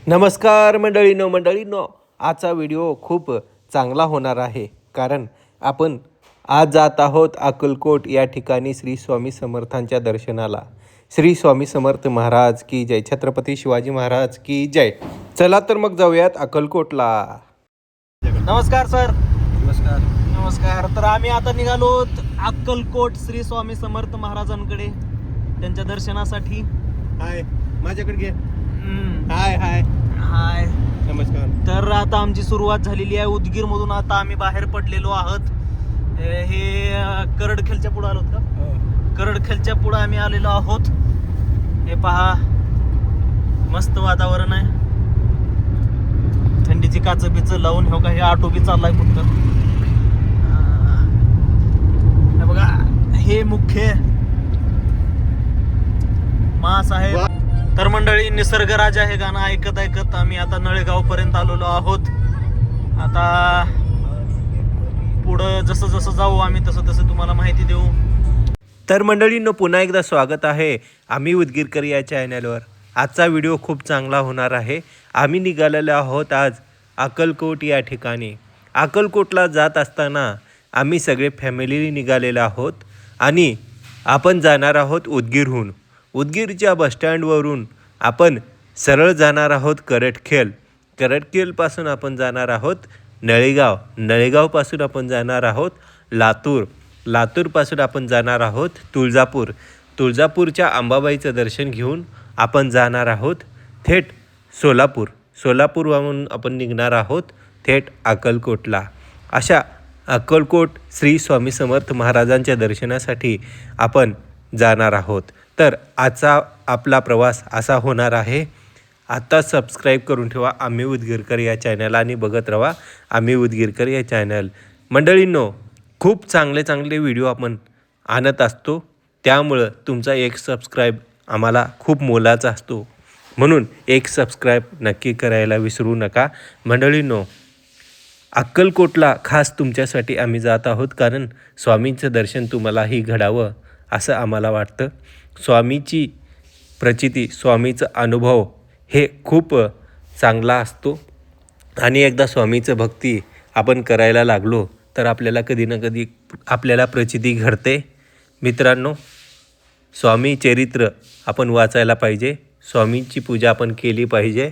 नमस्कार मंडळीनो आजचा व्हिडिओ खूप चांगला होणार आहे, कारण आपण आज जात आहोत अक्कलकोट या ठिकाणी श्री स्वामी समर्थांच्या दर्शनाला। श्री स्वामी समर्थ महाराज की जय, छत्रपती शिवाजी महाराज की जय। चला तर मग जाऊयात अक्कलकोटला। नमस्कार सर। नमस्कार। नमस्कार। तर आम्ही आता निघालो अक्कलकोट श्री स्वामी समर्थ महाराजांकडे त्यांच्या दर्शनासाठी। हाय, माझ्याकडे घे। हाय हाय हाय, नमस्कार। तर आता आमची सुरुवात झालेली आहे उदगीर मधून। आता आम्ही बाहेर पडलेलो आहोत। हे करडखेलच्या पुढे आलोत का? करडखेलच्या पुढे आम्ही आलेलो आहोत। हे पहा, मस्त वातावरण आहे, थंडीची काच बिच लावून। हो का, हे ऑटो बी चाललाय फक्त। हे बघा, हे मुख्य मास आहे। तर मंडळी, निसर्ग राजा हे गाणं ऐकत ऐकत आम्ही आता नळेगाव पर्यंत आलेलो आहोत। आता पुढं जसं जसं जाऊ आम्ही तसं तसं तुम्हाला माहिती देऊ। तर मंडळींनो, पुन्हा एकदा स्वागत आहे आम्ही उदगीरकर या चॅनलवर। आजचा व्हिडिओ खूप चांगला होणार आहे। आम्ही निघालेलो आहोत आज अक्कलकोट या ठिकाणी। अक्कलकोटला जात असताना आम्ही सगळे फॅमिली निघालेलो आहोत आणि आपण जाणार आहोत उदगीरहून। उदगीरच्या बसस्टँडवरून आपण सरळ जाणार आहोत करडखेल। करडखेलपासून आपण जाणार आहोत नळेगाव। नळेगावपासून आपण जाणार आहोत लातूर। लातूरपासून आपण जाणार आहोत तुळजापूर। तुळजापूरच्या अंबाबाईचं दर्शन घेऊन आपण जाणार आहोत थेट सोलापूर। सोलापूरवरून आपण निघणार आहोत थेट अक्कलकोटला। अशा अक्कलकोट श्री स्वामी समर्थ महाराजांच्या दर्शनासाठी आपण जाणार आहोत। तर आजचा आपला प्रवास असा होणार आहे। आता सबस्क्राईब करून ठेवा आम्ही उदगीरकर या चॅनल आणि बघत राहा आम्ही उदगीरकर या चॅनल। मंडळींनो, खूप चांगले चांगले व्हिडिओ आपण आणत असतो, त्यामुळं तुमचा एक सबस्क्राईब आम्हाला खूप मोलाचा असतो, म्हणून एक सबस्क्राईब नक्की करायला विसरू नका। मंडळींनो, अक्कलकोटला खास तुमच्यासाठी आम्ही जात आहोत, कारण स्वामींचं दर्शन तुम्हालाही घडावं असं आम्हाला वाटतं। स्वामीची प्रचिती, स्वामीचा अनुभव हे खूप चांगला असतो आणि एकदा स्वामीचं भक्ती आपण करायला लागलो तर आपल्याला कधी ना कधी आपल्याला प्रचिती घडते। मित्रांनो, स्वामी चरित्र आपण वाचायला पाहिजे, स्वामींची पूजा आपण केली पाहिजे।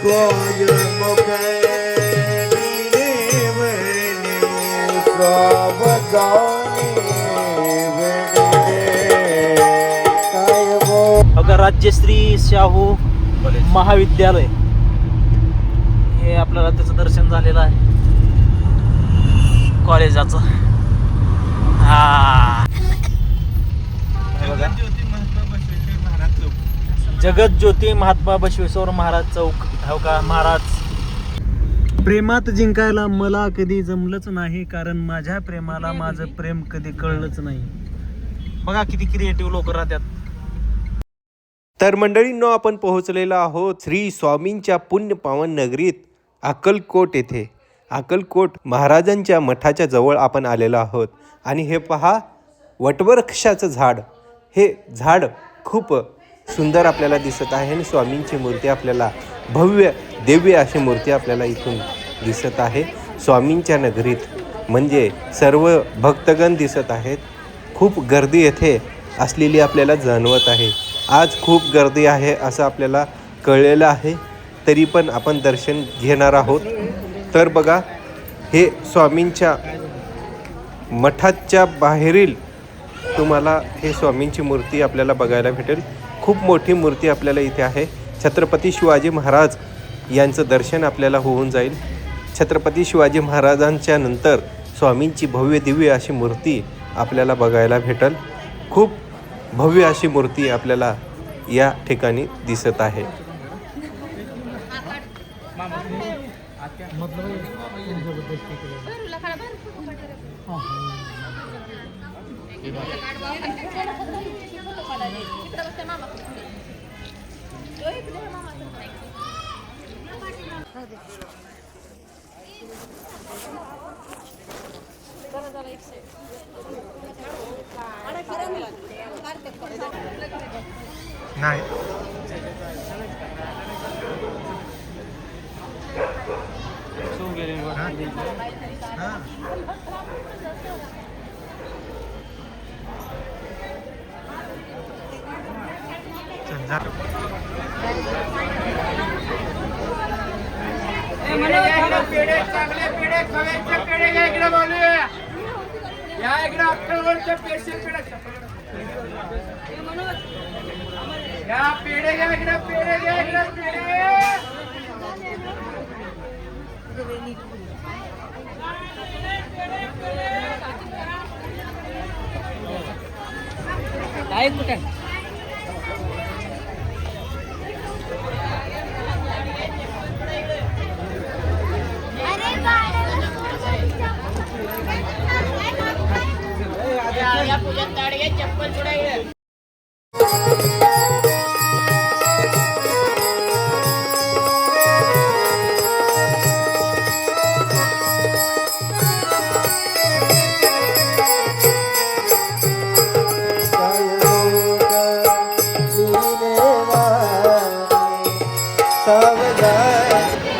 कोज मुखे सब बघा राज्यश्री शाहू महाविद्यालय हे आपल्याला त्याचं दर्शन झालेलं आहे कॉलेजाचं. हा जगत ज्योती महात्मा बसवेश्वर महाराज चौक हो का महाराज. प्रेमात जिंकायला मला कधी जमलंच नाही, कारण माझ्या प्रेमाला माझं प्रेम कधी कळलंच नाही. बघा किती क्रिएटिव्ह लोक राहतात. तर मंडळींनो, आपण पोहोचलेलो आहोत श्री स्वामींच्या पुण्य पावन नगरीत अक्कलकोट येथे. अक्कलकोट महाराजांच्या मठाच्या जवळ आपण आलेलो आहोत. आणि हे पहा, वटवृक्षाचं झाड. हे झाड खूप सुंदर आपल्याला दिसत आहे आणि स्वामींची मूर्ती आपल्याला भव्य दिव्य अशी मूर्ती आपल्याला इथून दिसत आहे. स्वामींच्या नगरीत म्हणजे सर्व भक्तगण दिसत आहेत. खूप गर्दी येथे असलेली आपल्याला जाणवत आहे. आज खूप गर्दी आहे असं आपल्याला कळलेलं आहे, तरी पण आपण दर्शन घेणार आहोत. तर बघा, हे स्वामींच्या मठाच्या बाहेरील तुम्हाला हे स्वामींची मूर्ती आपल्याला बघायला भेटेल. खूप मोठी मूर्ती आपल्याला इथे आहे. छत्रपती शिवाजी महाराज यांचं दर्शन आपल्याला होऊन जाईल. छत्रपती शिवाजी महाराजांच्या नंतर स्वामींची भव्य दिव्य अशी मूर्ती आपल्याला बघायला भेटेल. खूप भव्य अशी मूर्ती आपल्याला या ठिकाणी दिसत आहे. नाही पेढे चांगले पेढे खव्याचे पेढे घ्या इकडे बोलूया. या इकडे अक्कलकोटचे स्पेशल पेढे या पेढे घ्या इकडे पेढे घ्या इकडे पेढे.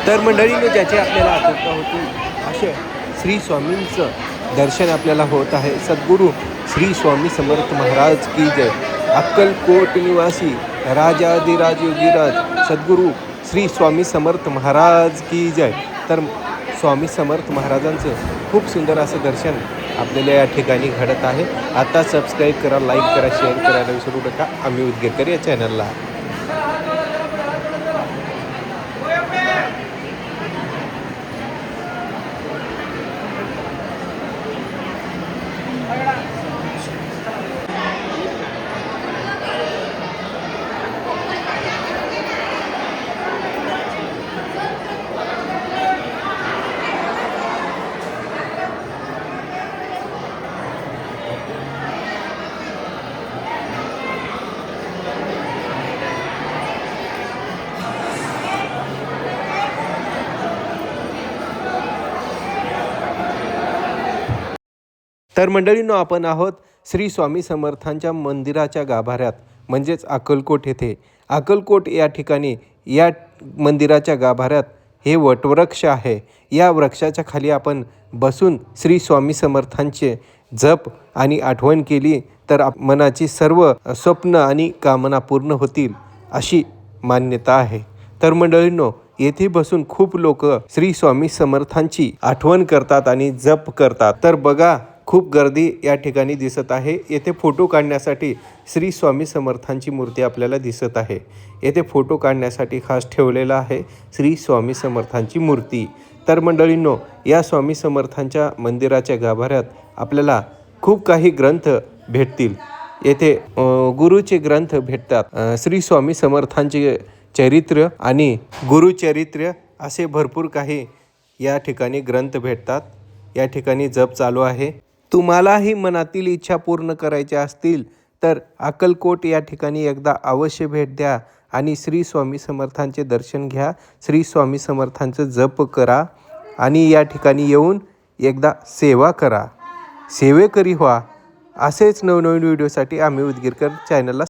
तर मंडळीने ज्याची आपल्याला आतुरता होती असे श्री स्वामींचं दर्शन आपल्याला होत आहे. सद्गुरू श्री स्वामी समर्थ महाराज की जय. अक्कलकोट निवासी राजाधिराज योगीराज सद्गुरू श्री स्वामी समर्थ महाराज की जय. तर स्वामी समर्थ महाराजांचं खूप सुंदर असं दर्शन आपल्याला या ठिकाणी घडत आहे. आता सबस्क्राईब करा, लाईक करा, शेअर करायला विसरू नका आम्ही उदगीरकर या चॅनलला. तर मंडळींनो, आपण आहोत श्री स्वामी समर्थांच्या मंदिराच्या गाभाऱ्यात म्हणजेच अक्कलकोट येथे. अक्कलकोट या ठिकाणी या मंदिराच्या गाभाऱ्यात हे वटवृक्ष आहे. या वृक्षाच्या खाली आपण बसून श्री स्वामी समर्थांचे जप आणि आठवण केली तर मनाची सर्व स्वप्न आणि कामना पूर्ण होतील अशी मान्यता आहे. तर मंडळींनो, येथे बसून खूप लोक श्री स्वामी समर्थांची आठवण करतात आणि जप करतात. तर बघा, खूप गर्दी या ठिकाणी दिसत आहे. येथे फोटो काढण्यासाठी श्री स्वामी समर्थांची मूर्ती आपल्याला दिसत आहे. येथे फोटो काढण्यासाठी खास ठेवलेला आहे श्री स्वामी समर्थांची मूर्ती. तर मंडळींनो, या स्वामी समर्थांच्या मंदिराच्या गाभाऱ्यात आपल्याला खूप काही ग्रंथ भेटतील. येथे गुरुचे ग्रंथ भेटतात. श्री स्वामी समर्थांचे चरित्र आणि गुरुचरित्र असे भरपूर काही या ठिकाणी ग्रंथ भेटतात. या ठिकाणी जप चालू आहे. तुम्हालाही मनातील इच्छा पूर्ण करायच्या असतील तर अक्कलकोट या ठिकाणी एकदा अवश्य भेट द्या आणि श्री स्वामी समर्थांचे दर्शन घ्या. श्री स्वामी समर्थांचं जप करा आणि या ठिकाणी येऊन एकदा सेवा करा, सेवेकरी व्हा. असेच नवनवीन व्हिडिओसाठी आम्ही उदगीरकर चॅनलला